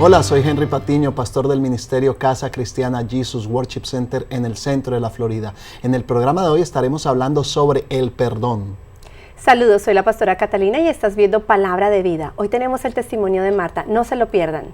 Hola, soy Henry Patiño, pastor del ministerio Casa Cristiana Jesus Worship Center en el centro de la Florida. En el programa de hoy estaremos hablando sobre el perdón. Saludos, soy la pastora Catalina y estás viendo Palabra de Vida. Hoy tenemos el testimonio de Marta, no se lo pierdan.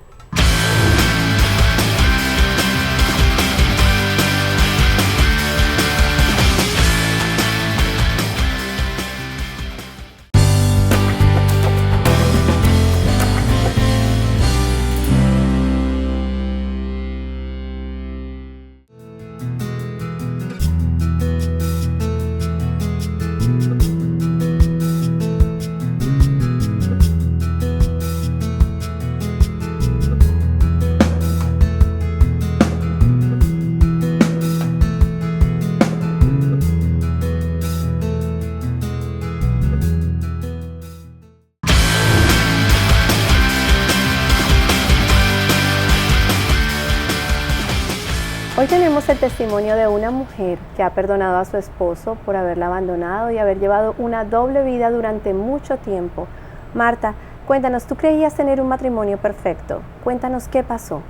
Hoy tenemos el testimonio de una mujer que ha perdonado a su esposo por haberla abandonado y haber llevado una doble vida durante mucho tiempo. Marta, cuéntanos, ¿tú creías tener un matrimonio perfecto? Cuéntanos qué pasó.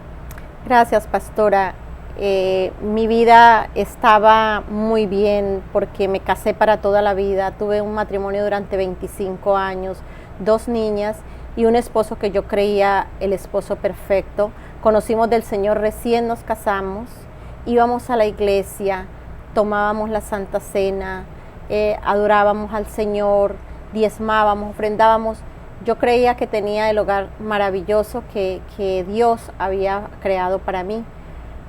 Gracias, pastora. Mi vida estaba muy bien porque me casé para toda la vida. Tuve un matrimonio durante 25 años, 2 niñas y un esposo que yo creía el esposo perfecto. Conocimos del Señor, recién nos casamos. Íbamos a la iglesia, tomábamos la Santa Cena, adorábamos al Señor, diezmábamos, ofrendábamos. Yo creía que tenía el hogar maravilloso que Dios había creado para mí.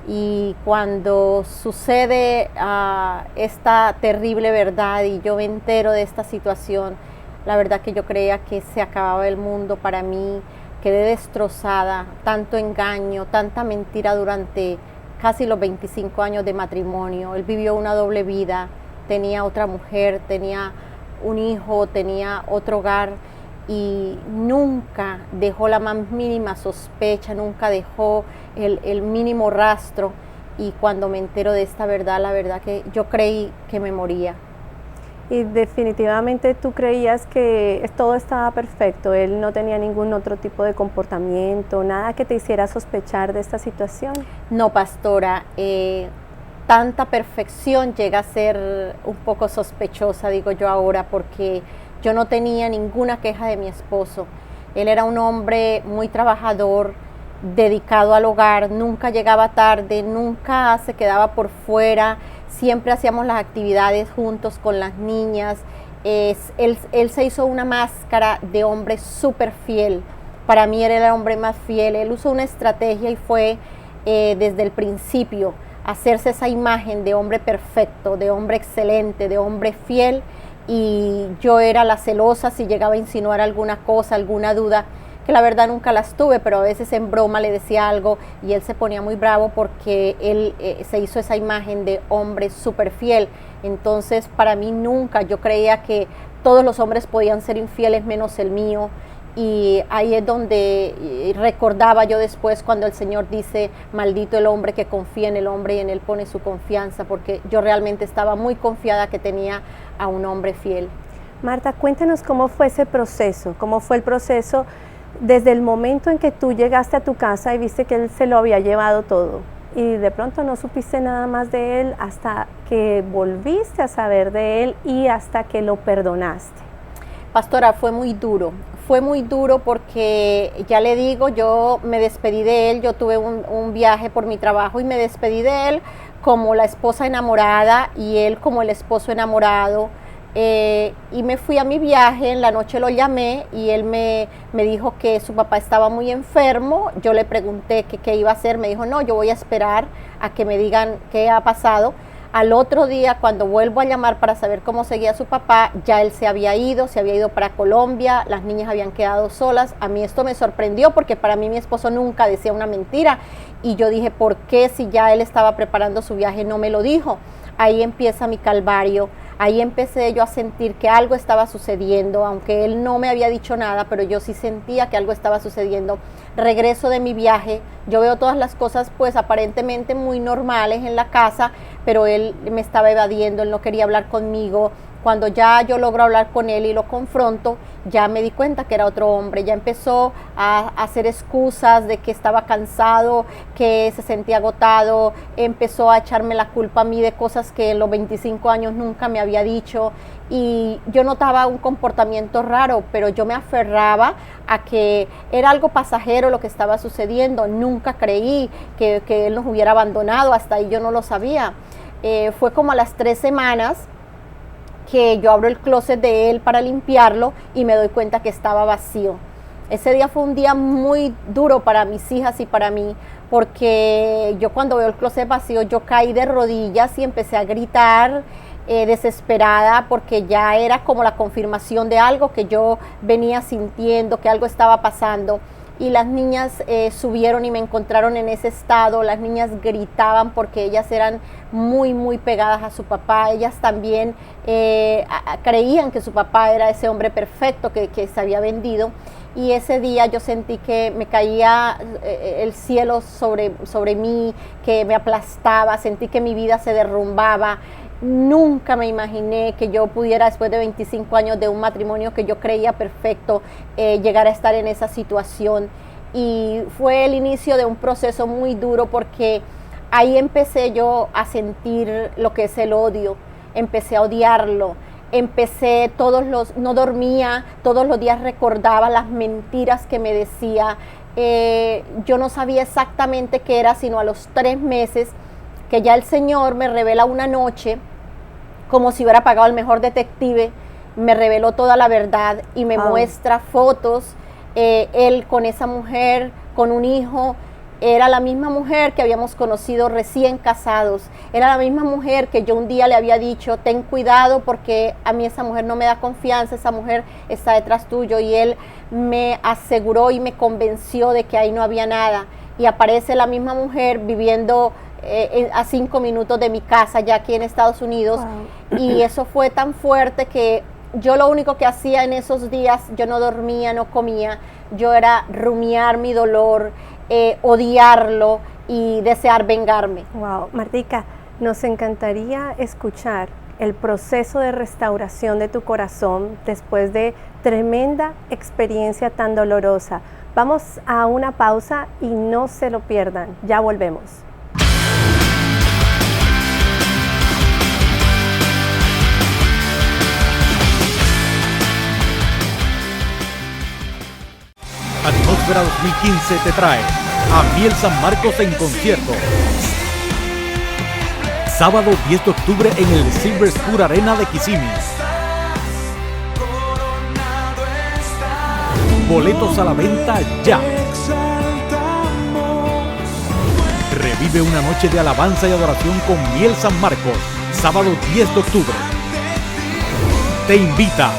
Y cuando sucede esta terrible verdad y yo me entero de esta situación, la verdad que yo creía que se acababa el mundo para mí, quedé destrozada, tanto engaño, tanta mentira durante casi los 25 años de matrimonio. Él vivió una doble vida, tenía otra mujer, tenía un hijo, tenía otro hogar y nunca dejó la más mínima sospecha, nunca dejó el mínimo rastro. Y cuando me entero de esta verdad, la verdad que yo creí que me moría. Y definitivamente tú creías que todo estaba perfecto, él no tenía ningún otro tipo de comportamiento, nada que te hiciera sospechar de esta situación. No, pastora, tanta perfección llega a ser un poco sospechosa, digo yo ahora, porque yo no tenía ninguna queja de mi esposo. Él era un hombre muy trabajador, dedicado al hogar, nunca llegaba tarde, nunca se quedaba por fuera. Siempre hacíamos las actividades juntos con las niñas. Él se hizo una máscara de hombre súper fiel. Para mí él era el hombre más fiel. Él usó una estrategia y fue desde el principio hacerse esa imagen de hombre perfecto, de hombre excelente, de hombre fiel. Y yo era la celosa si llegaba a insinuar alguna cosa, alguna duda, que la verdad nunca las tuve, pero a veces en broma le decía algo y él se ponía muy bravo porque él se hizo esa imagen de hombre súper fiel. Entonces para mí nunca, yo creía que todos los hombres podían ser infieles menos el mío, y ahí es donde recordaba yo después cuando el Señor dice: maldito el hombre que confía en el hombre y en él pone su confianza, porque yo realmente estaba muy confiada que tenía a un hombre fiel. Marta, cuéntanos cómo fue ese proceso, cómo fue el proceso desde el momento en que tú llegaste a tu casa y viste que él se lo había llevado todo y de pronto no supiste nada más de él hasta que volviste a saber de él y hasta que lo perdonaste. Pastora, fue muy duro porque ya le digo, yo me despedí de él, yo tuve un viaje por mi trabajo y me despedí de él como la esposa enamorada y él como el esposo enamorado. Y me fui a mi viaje, en la noche lo llamé y él me dijo que su papá estaba muy enfermo. Yo le pregunté qué iba a hacer, me dijo: no, yo voy a esperar a que me digan qué ha pasado. Al otro día, cuando vuelvo a llamar para saber cómo seguía su papá, ya él se había ido para Colombia, las niñas habían quedado solas. A mí esto me sorprendió porque para mí mi esposo nunca decía una mentira y yo dije: ¿por qué si ya él estaba preparando su viaje no me lo dijo? Ahí empieza mi calvario. Ahí empecé yo a sentir que algo estaba sucediendo, aunque él no me había dicho nada, pero yo sí sentía que algo estaba sucediendo. Regreso de mi viaje, Yo veo todas las cosas pues aparentemente muy normales en la casa, pero él me estaba evadiendo, él no quería hablar conmigo. Cuando ya yo logro hablar con él y lo confronto, ya me di cuenta que era otro hombre. Ya empezó a hacer excusas de que estaba cansado, que se sentía agotado. Empezó a echarme la culpa a mí de cosas que en los 25 años nunca me había dicho. Y yo notaba un comportamiento raro, pero yo me aferraba a que era algo pasajero lo que estaba sucediendo. Nunca creí que él nos hubiera abandonado, hasta ahí yo no lo sabía. Fue como a las 3 semanas que yo abro el closet de él para limpiarlo y me doy cuenta que estaba vacío. Ese día fue un día muy duro para mis hijas y para mí, porque yo cuando veo el closet vacío, yo caí de rodillas y empecé a gritar desesperada, porque ya era como la confirmación de algo que yo venía sintiendo, que algo estaba pasando. Y las niñas subieron y me encontraron en ese estado. Las niñas gritaban porque ellas eran muy, muy pegadas a su papá. Ellas también creían que su papá era ese hombre perfecto que se había vendido. Y ese día yo sentí que me caía el cielo sobre mí, que me aplastaba, sentí que mi vida se derrumbaba. Nunca me imaginé que yo pudiera, después de 25 años de un matrimonio que yo creía perfecto, llegar a estar en esa situación. Y fue el inicio de un proceso muy duro, porque ahí empecé yo a sentir lo que es el odio. Empecé a odiarlo. No dormía, todos los días recordaba las mentiras que me decía. Yo no sabía exactamente qué era, sino a los 3 meses que ya el Señor me revela una noche, como si hubiera pagado al mejor detective, me reveló toda la verdad y me muestra fotos, él con esa mujer, con un hijo. Era la misma mujer que habíamos conocido recién casados, era la misma mujer que yo un día le había dicho, ten cuidado porque a mí esa mujer no me da confianza, esa mujer está detrás tuyo, y él me aseguró y me convenció de que ahí no había nada. Y aparece la misma mujer viviendo a 5 minutos de mi casa, ya aquí en Estados Unidos. Wow. Y eso fue tan fuerte que yo lo único que hacía en esos días, yo no dormía, no comía, yo era rumiar mi dolor, odiarlo y desear vengarme. Wow, Martica, nos encantaría escuchar el proceso de restauración de tu corazón después de tremenda experiencia tan dolorosa. Vamos a una pausa y no se lo pierdan, ya volvemos. Atmósfera 2015 te trae a Miel San Marcos en concierto. Sábado 10 de octubre en el Silver Spur Arena de Kissimmee. Boletos a la venta ya. Revive una noche de alabanza y adoración con Miel San Marcos. Sábado 10 de octubre. Te invita.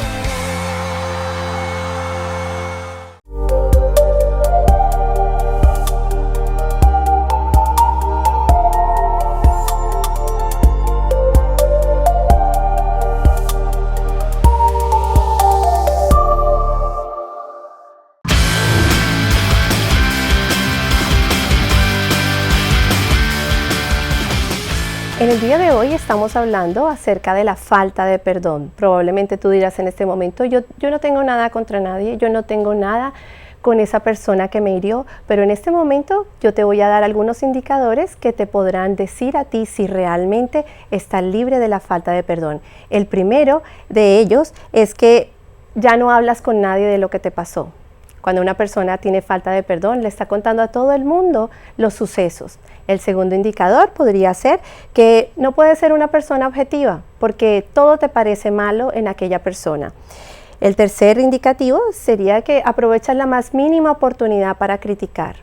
En el día de hoy estamos hablando acerca de la falta de perdón. Probablemente tú dirás en este momento, yo no tengo nada contra nadie, yo no tengo nada con esa persona que me hirió, pero en este momento yo te voy a dar algunos indicadores que te podrán decir a ti si realmente estás libre de la falta de perdón. El primero de ellos es que ya no hablas con nadie de lo que te pasó. Cuando una persona tiene falta de perdón, le está contando a todo el mundo los sucesos. El segundo indicador podría ser que no puedes ser una persona objetiva, porque todo te parece malo en aquella persona. El tercer indicativo sería que aprovechas la más mínima oportunidad para criticar.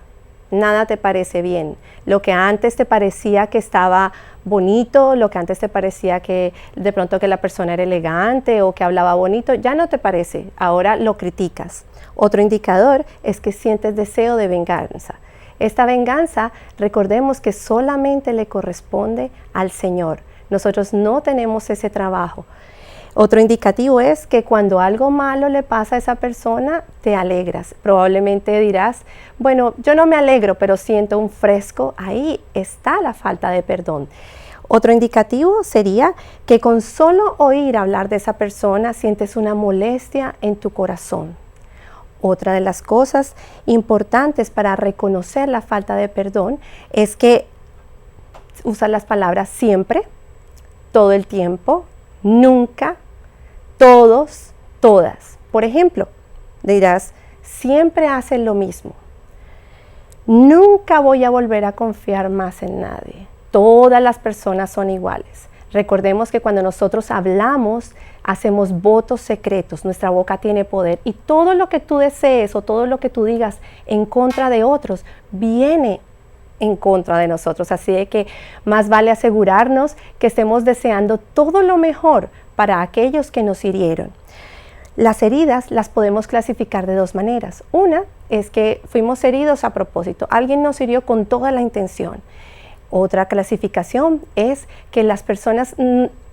Nada te parece bien. Lo que antes te parecía que estaba bonito, lo que antes te parecía que de pronto que la persona era elegante o que hablaba bonito, ya no te parece, ahora lo criticas. Otro indicador es que sientes deseo de venganza. Esta venganza, recordemos que solamente le corresponde al Señor. Nosotros no tenemos ese trabajo. Otro indicativo es que cuando algo malo le pasa a esa persona, te alegras. Probablemente dirás, bueno, yo no me alegro, pero siento un fresco. Ahí está la falta de perdón. Otro indicativo sería que con solo oír hablar de esa persona sientes una molestia en tu corazón. Otra de las cosas importantes para reconocer la falta de perdón es que usa las palabras siempre, todo el tiempo, nunca, todos, todas. Por ejemplo, dirás, siempre hacen lo mismo. Nunca voy a volver a confiar más en nadie. Todas las personas son iguales. Recordemos que cuando nosotros hablamos, hacemos votos secretos. Nuestra boca tiene poder y todo lo que tú desees o todo lo que tú digas en contra de otros viene en contra de nosotros. Así de que más vale asegurarnos que estemos deseando todo lo mejor para aquellos que nos hirieron. Las heridas las podemos clasificar de dos maneras. Una es que fuimos heridos a propósito. Alguien nos hirió con toda la intención. Otra clasificación es que las personas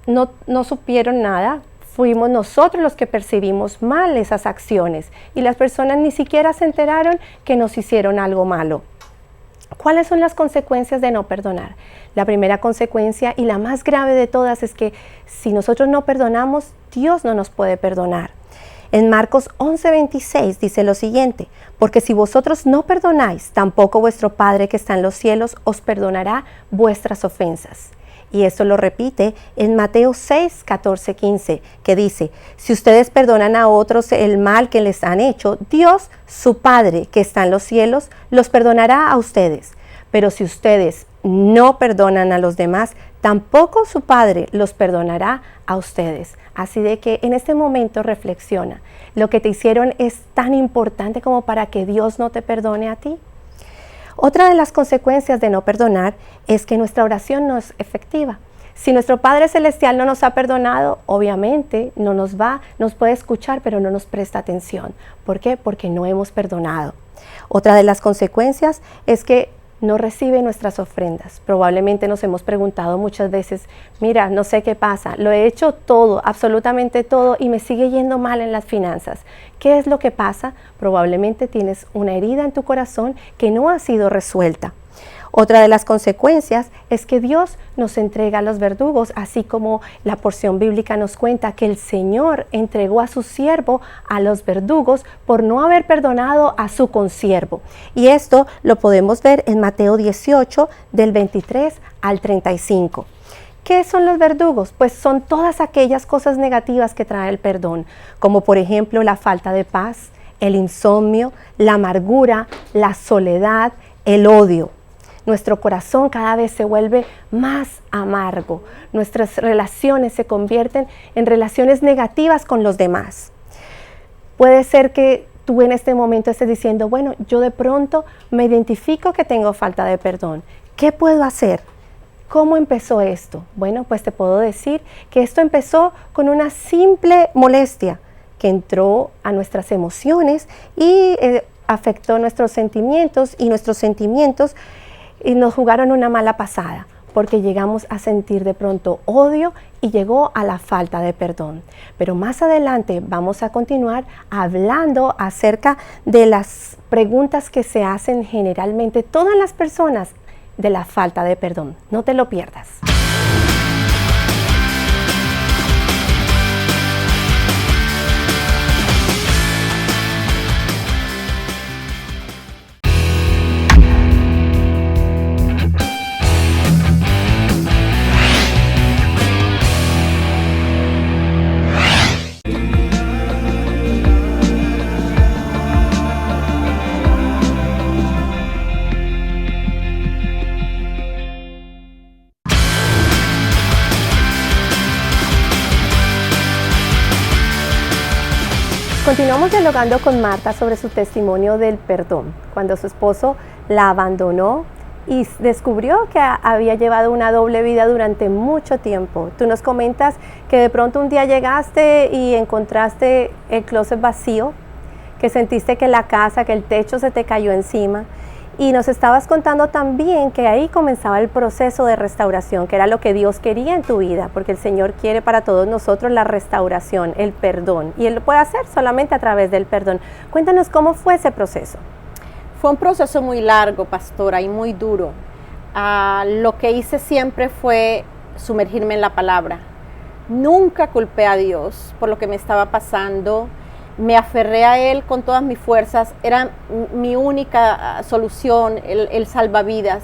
no supieron nada. Fuimos nosotros los que percibimos mal esas acciones y las personas ni siquiera se enteraron que nos hicieron algo malo. ¿Cuáles son las consecuencias de no perdonar? La primera consecuencia y la más grave de todas es que si nosotros no perdonamos, Dios no nos puede perdonar. En Marcos 11:26 dice lo siguiente, porque si vosotros no perdonáis, tampoco vuestro Padre que está en los cielos os perdonará vuestras ofensas. Y esto lo repite en Mateo 6:14-15, que dice, si ustedes perdonan a otros el mal que les han hecho, Dios, su Padre que está en los cielos, los perdonará a ustedes. Pero si ustedes no perdonan a los demás, tampoco su Padre los perdonará a ustedes. Así de que en este momento reflexiona, ¿lo que te hicieron es tan importante como para que Dios no te perdone a ti? Otra de las consecuencias de no perdonar es que nuestra oración no es efectiva. Si nuestro Padre Celestial no nos ha perdonado, obviamente nos puede escuchar, pero no nos presta atención. ¿Por qué? Porque no hemos perdonado. Otra de las consecuencias es que no recibe nuestras ofrendas. Probablemente nos hemos preguntado muchas veces, mira, no sé qué pasa, lo he hecho todo, absolutamente todo, y me sigue yendo mal en las finanzas. ¿Qué es lo que pasa? Probablemente tienes una herida en tu corazón que no ha sido resuelta. Otra de las consecuencias es que Dios nos entrega a los verdugos, así como la porción bíblica nos cuenta que el Señor entregó a su siervo a los verdugos por no haber perdonado a su consiervo. Y esto lo podemos ver en Mateo 18, del 23 al 35. ¿Qué son los verdugos? Pues son todas aquellas cosas negativas que trae el perdón, como por ejemplo la falta de paz, el insomnio, la amargura, la soledad, el odio. Nuestro corazón cada vez se vuelve más amargo. Nuestras relaciones se convierten en relaciones negativas con los demás. Puede ser que tú en este momento estés diciendo, bueno, yo de pronto me identifico que tengo falta de perdón. ¿Qué puedo hacer? ¿Cómo empezó esto? Bueno, pues te puedo decir que esto empezó con una simple molestia que entró a nuestras emociones y afectó nuestros sentimientos y nos jugaron una mala pasada porque llegamos a sentir de pronto odio y llegó a la falta de perdón. Pero más adelante vamos a continuar hablando acerca de las preguntas que se hacen generalmente todas las personas de la falta de perdón. No te lo pierdas. Continuamos dialogando con Marta sobre su testimonio del perdón, cuando su esposo la abandonó y descubrió que había llevado una doble vida durante mucho tiempo. Tú nos comentas que de pronto un día llegaste y encontraste el closet vacío, que sentiste que la casa, que el techo se te cayó encima Y nos estabas contando también que ahí comenzaba el proceso de restauración, que era lo que Dios quería en tu vida, porque el Señor quiere para todos nosotros la restauración, el perdón, y Él lo puede hacer solamente a través del perdón. Cuéntanos cómo fue ese proceso. Fue un proceso muy largo, pastora, y muy duro. Lo que hice siempre fue sumergirme en la palabra. Nunca culpé a Dios por lo que me estaba pasando. Me aferré a Él con todas mis fuerzas, era mi única solución, el salvavidas.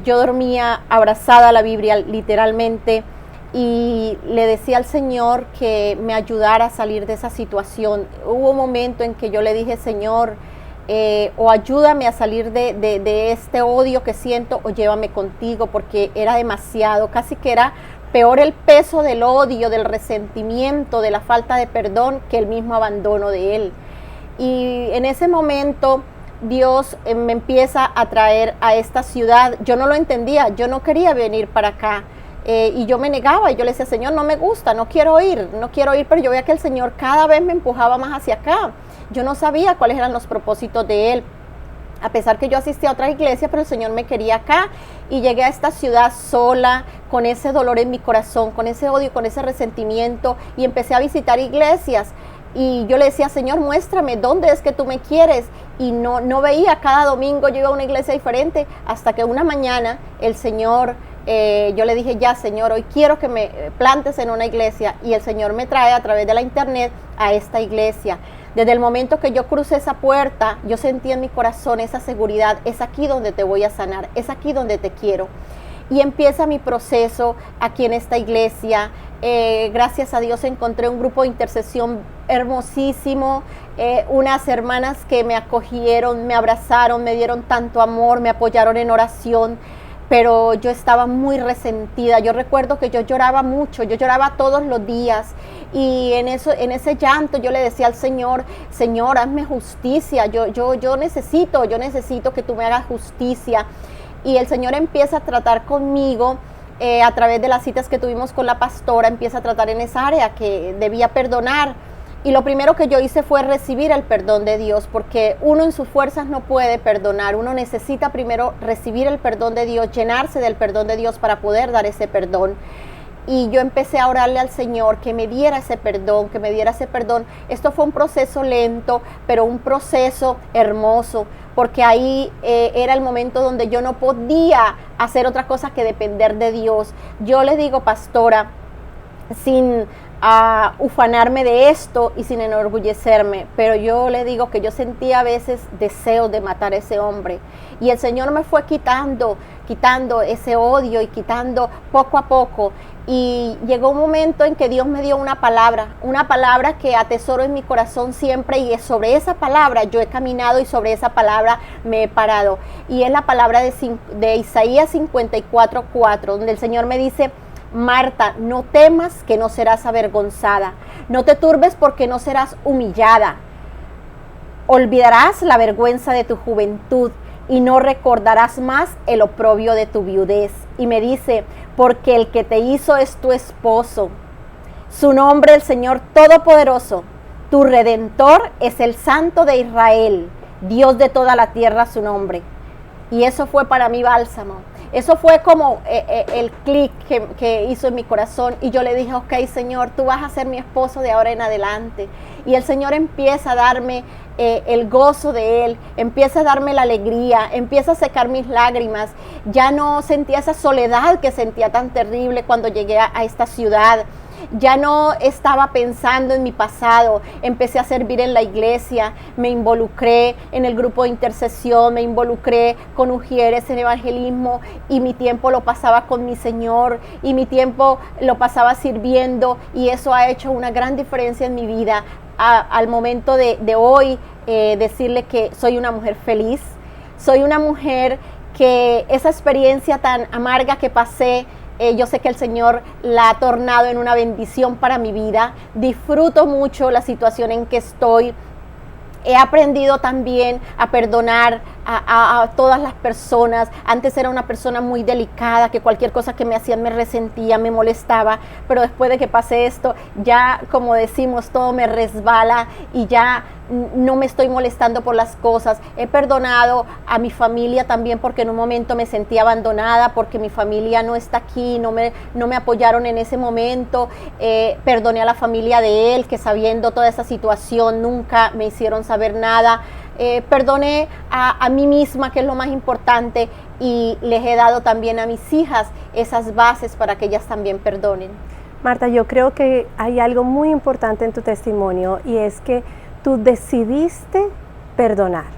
Yo dormía abrazada a la Biblia literalmente y le decía al Señor que me ayudara a salir de esa situación. Hubo un momento en que yo le dije, Señor, o ayúdame a salir de este odio que siento o llévame contigo, porque era demasiado, casi que era peor el peso del odio, del resentimiento, de la falta de perdón que el mismo abandono de Él. Y en ese momento Dios me empieza a traer a esta ciudad. Yo no lo entendía, yo no quería venir para acá. Y yo me negaba y yo le decía, Señor, no me gusta, no quiero ir, pero yo veía que el Señor cada vez me empujaba más hacia acá. Yo no sabía cuáles eran los propósitos de Él. A pesar que yo asistía a otra iglesia, pero el Señor me quería acá, y llegué a esta ciudad sola, con ese dolor en mi corazón, con ese odio, con ese resentimiento, y empecé a visitar iglesias, y yo le decía, Señor, muéstrame dónde es que tú me quieres, y no veía. Cada domingo yo iba a una iglesia diferente, hasta que una mañana el Señor, yo le dije, ya Señor, hoy quiero que me plantes en una iglesia, y el Señor me trae a través de la internet a esta iglesia. Desde el momento que yo crucé esa puerta, yo sentí en mi corazón esa seguridad, es aquí donde te voy a sanar, es aquí donde te quiero. Y empieza mi proceso aquí en esta iglesia. Gracias a Dios encontré un grupo de intercesión hermosísimo, unas hermanas que me acogieron, me abrazaron, me dieron tanto amor, me apoyaron en oración. Pero yo estaba muy resentida. Yo recuerdo que yo lloraba mucho, yo lloraba todos los días, y en ese llanto yo le decía al Señor, Señor, hazme justicia, yo necesito que tú me hagas justicia. Y el Señor empieza a tratar conmigo a través de las citas que tuvimos con la pastora, empieza a tratar en esa área que debía perdonar. Y lo primero que yo hice fue recibir el perdón de Dios, porque uno en sus fuerzas no puede perdonar. Uno necesita primero recibir el perdón de Dios, llenarse del perdón de Dios para poder dar ese perdón. Y yo empecé a orarle al Señor que me diera ese perdón, que me diera ese perdón. Esto fue un proceso lento, pero un proceso hermoso, porque ahí era el momento donde yo no podía hacer otra cosa que depender de Dios. Yo le digo, pastora, sin ufanarme de esto y sin enorgullecerme, pero yo le digo que yo sentía a veces deseos de matar a ese hombre, y el Señor me fue quitando ese odio y quitando poco a poco, y llegó un momento en que Dios me dio una palabra que atesoro en mi corazón siempre, y sobre esa palabra yo he caminado y sobre esa palabra me he parado, y es la palabra de Isaías 54:4, donde el Señor me dice: Marta, no temas, que no serás avergonzada, no te turbes porque no serás humillada, olvidarás la vergüenza de tu juventud y no recordarás más el oprobio de tu viudez. Y me dice, porque el que te hizo es tu esposo, su nombre el Señor Todopoderoso, tu Redentor es el Santo de Israel, Dios de toda la tierra su nombre. Y eso fue para mí bálsamo. Eso fue como el clic que hizo en mi corazón, y yo le dije, ok, Señor, tú vas a ser mi esposo de ahora en adelante. Y el Señor empieza a darme el gozo de Él, empieza a darme la alegría, empieza a secar mis lágrimas. Ya no sentía esa soledad que sentía tan terrible cuando llegué a esta ciudad. Ya no estaba pensando en mi pasado, empecé a servir en la iglesia, me involucré en el grupo de intercesión, me involucré con Ujieres en evangelismo, y mi tiempo lo pasaba con mi Señor, y mi tiempo lo pasaba sirviendo, y eso ha hecho una gran diferencia en mi vida. Al momento de hoy, decirle que soy una mujer feliz, soy una mujer que esa experiencia tan amarga que pasé, yo sé que el Señor la ha tornado en una bendición para mi vida. Disfruto mucho la situación en que estoy. He aprendido también a perdonar a todas las personas. Antes era una persona muy delicada, que cualquier cosa que me hacían me resentía, me molestaba, pero después de que pasé esto, ya como decimos, todo me resbala y ya no me estoy molestando por las cosas. He perdonado a mi familia también, porque en un momento me sentí abandonada, porque mi familia no está aquí, no me apoyaron en ese momento. Perdoné a la familia de él, que sabiendo toda esa situación nunca me hicieron saber nada. Perdoné a mí misma, que es lo más importante, y les he dado también a mis hijas esas bases para que ellas también perdonen. Marta, yo creo que hay algo muy importante en tu testimonio, y es que tú decidiste perdonar.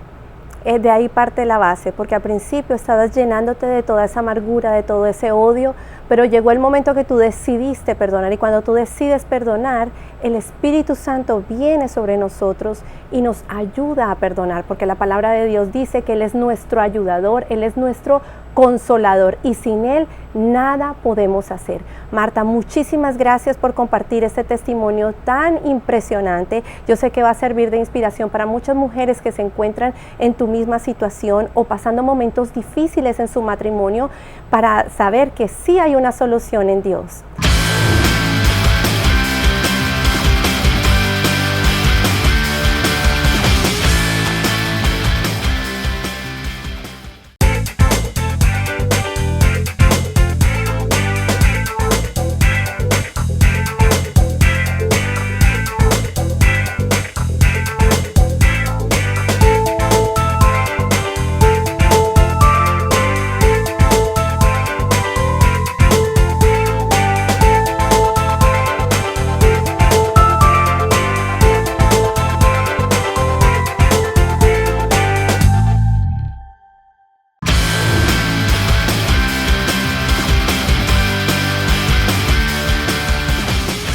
De ahí parte la base, porque al principio estabas llenándote de toda esa amargura, de todo ese odio, pero llegó el momento que tú decidiste perdonar, y cuando tú decides perdonar, el Espíritu Santo viene sobre nosotros y nos ayuda a perdonar, porque la palabra de Dios dice que Él es nuestro ayudador, Él es nuestro consolador, y sin Él nada podemos hacer. Marta, muchísimas gracias por compartir este testimonio tan impresionante. Yo sé que va a servir de inspiración para muchas mujeres que se encuentran en tu misma situación o pasando momentos difíciles en su matrimonio, para saber que sí hay una solución en Dios.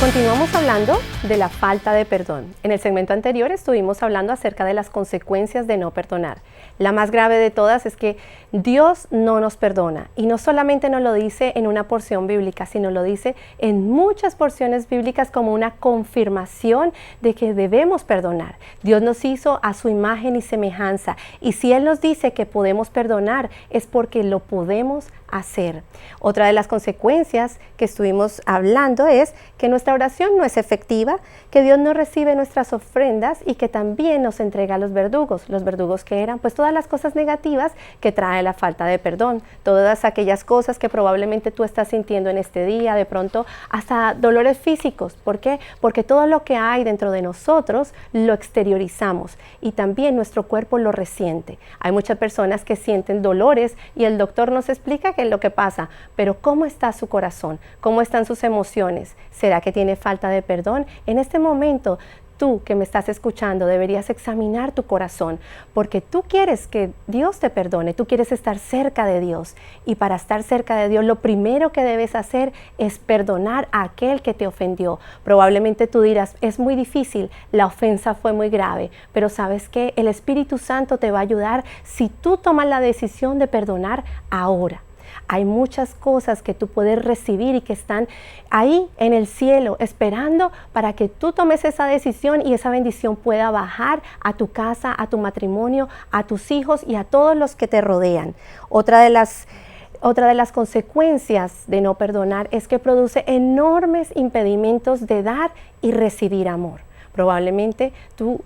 Continuamos hablando de la falta de perdón. En el segmento anterior estuvimos hablando acerca de las consecuencias de no perdonar. La más grave de todas es que Dios no nos perdona, y no solamente nos lo dice en una porción bíblica, sino lo dice en muchas porciones bíblicas como una confirmación de que debemos perdonar. Dios nos hizo a su imagen y semejanza, y si Él nos dice que podemos perdonar, es porque lo podemos hacer. Otra de las consecuencias que estuvimos hablando es que nuestra oración no es efectiva, que Dios no recibe nuestras ofrendas, y que también nos entrega a los verdugos que eran pues todas las cosas negativas que trae la falta de perdón, todas aquellas cosas que probablemente tú estás sintiendo en este día, de pronto hasta dolores físicos. ¿Por qué? Porque todo lo que hay dentro de nosotros lo exteriorizamos, y también nuestro cuerpo lo resiente. Hay muchas personas que sienten dolores y el doctor nos explica qué es lo que pasa, pero ¿cómo está su corazón? ¿Cómo están sus emociones? ¿Será que tiene falta de perdón? En este momento, tú que me estás escuchando deberías examinar tu corazón, porque tú quieres que Dios te perdone, tú quieres estar cerca de Dios, y para estar cerca de Dios lo primero que debes hacer es perdonar a aquel que te ofendió. Probablemente tú dirás, es muy difícil, la ofensa fue muy grave, pero ¿sabes qué? El Espíritu Santo te va a ayudar si tú tomas la decisión de perdonar ahora. Hay muchas cosas que tú puedes recibir y que están ahí en el cielo esperando para que tú tomes esa decisión, y esa bendición pueda bajar a tu casa, a tu matrimonio, a tus hijos y a todos los que te rodean. Otra de las consecuencias de no perdonar es que produce enormes impedimentos de dar y recibir amor. Probablemente tú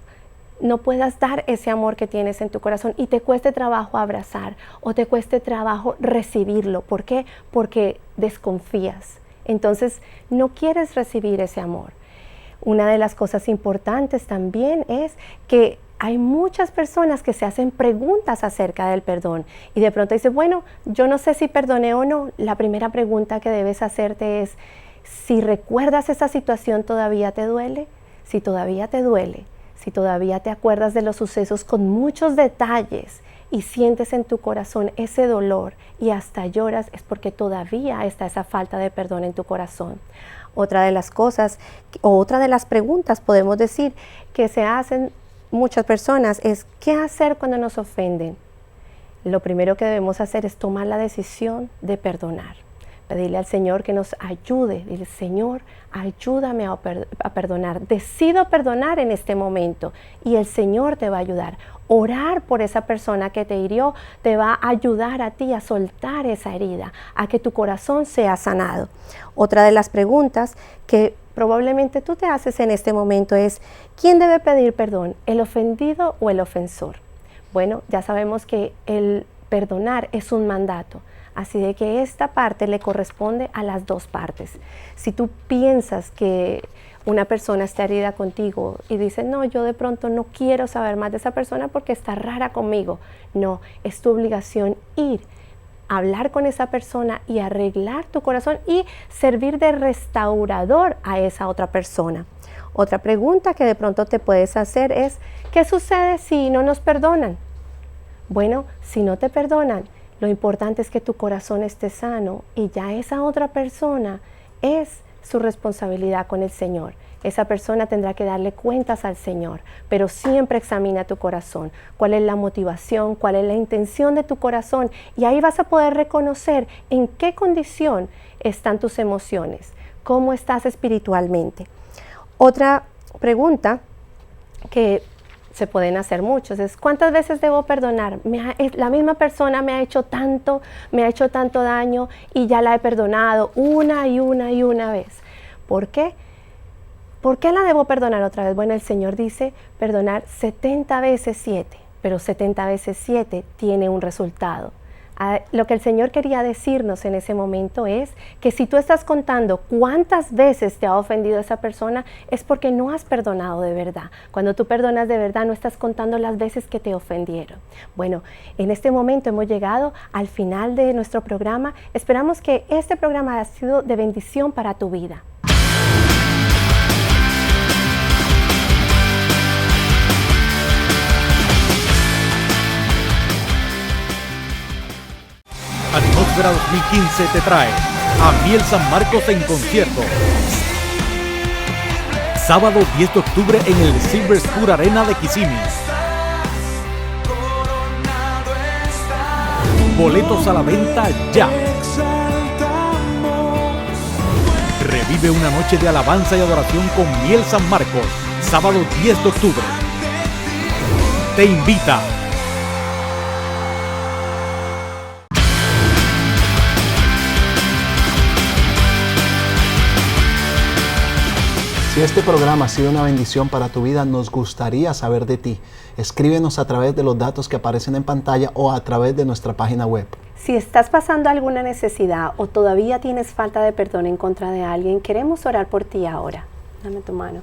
no puedas dar ese amor que tienes en tu corazón y te cueste trabajo abrazar o te cueste trabajo recibirlo. ¿Por qué? Porque desconfías. Entonces no quieres recibir ese amor. Una de las cosas importantes también es que hay muchas personas que se hacen preguntas acerca del perdón, y de pronto dices, bueno, yo no sé si perdoné o no. La primera pregunta que debes hacerte es, si recuerdas esa situación, ¿todavía te duele? Si todavía te duele, si todavía te acuerdas de los sucesos con muchos detalles y sientes en tu corazón ese dolor y hasta lloras, es porque todavía está esa falta de perdón en tu corazón. Otra de las cosas, o otra de las preguntas, podemos decir, que se hacen muchas personas es, ¿qué hacer cuando nos ofenden? Lo primero que debemos hacer es tomar la decisión de perdonar. pedirle al Señor que nos ayude. Dile, Señor, ayúdame a perdonar. Decido perdonar en este momento y el Señor te va a ayudar. Orar por esa persona que te hirió te va a ayudar a ti a soltar esa herida, a que tu corazón sea sanado. Otra de las preguntas que probablemente tú te haces en este momento es, ¿quién debe pedir perdón, el ofendido o el ofensor? Bueno, ya sabemos que el perdonar es un mandato. Así de que esta parte le corresponde a las dos partes. Si tú piensas que una persona está herida contigo y dices, no, yo de pronto no quiero saber más de esa persona porque está rara conmigo. No, es tu obligación ir, hablar con esa persona y arreglar tu corazón y servir de restaurador a esa otra persona. Otra pregunta que de pronto te puedes hacer es, ¿qué sucede si no nos perdonan? Bueno, si no te perdonan, lo importante es que tu corazón esté sano y ya esa otra persona es su responsabilidad con el Señor. Esa persona tendrá que darle cuentas al Señor, pero siempre examina tu corazón. ¿Cuál es la motivación? ¿Cuál es la intención de tu corazón? Y ahí vas a poder reconocer en qué condición están tus emociones, cómo estás espiritualmente. Otra pregunta que se pueden hacer muchos, es ¿cuántas veces debo perdonar? La misma persona me ha hecho tanto daño y ya la he perdonado una y una vez. ¿Por qué? ¿Por qué la debo perdonar otra vez? Bueno, el Señor dice perdonar 70 veces 7, pero 70 veces 7 tiene un resultado. Lo que el Señor quería decirnos en ese momento es que si tú estás contando cuántas veces te ha ofendido esa persona, es porque no has perdonado de verdad. Cuando tú perdonas de verdad, no estás contando las veces que te ofendieron. Bueno, en este momento hemos llegado al final de nuestro programa. Esperamos que este programa haya sido de bendición para tu vida. Atmósfera 2015 te trae a Miel San Marcos en concierto. Sábado 10 de octubre en el Silver Spur Arena de Kissimmee. Boletos a la venta ya. Revive una noche de alabanza y adoración con Miel San Marcos. Sábado 10 de octubre. Te invita. Si este programa ha sido una bendición para tu vida, nos gustaría saber de ti. Escríbenos a través de los datos que aparecen en pantalla o a través de nuestra página web. Si estás pasando alguna necesidad o todavía tienes falta de perdón en contra de alguien, queremos orar por ti ahora. Dame tu mano.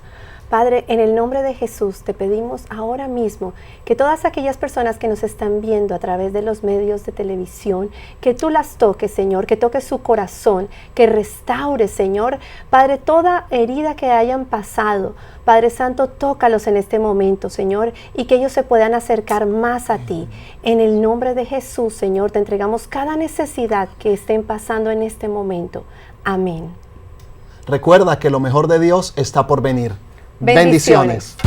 Padre, en el nombre de Jesús te pedimos ahora mismo que todas aquellas personas que nos están viendo a través de los medios de televisión, que tú las toques, Señor, que toques su corazón, que restaures, Señor. Padre, toda herida que hayan pasado, Padre Santo, tócalos en este momento, Señor, y que ellos se puedan acercar más a ti. En el nombre de Jesús, Señor, te entregamos cada necesidad que estén pasando en este momento. Amén. Recuerda que lo mejor de Dios está por venir. Bendiciones.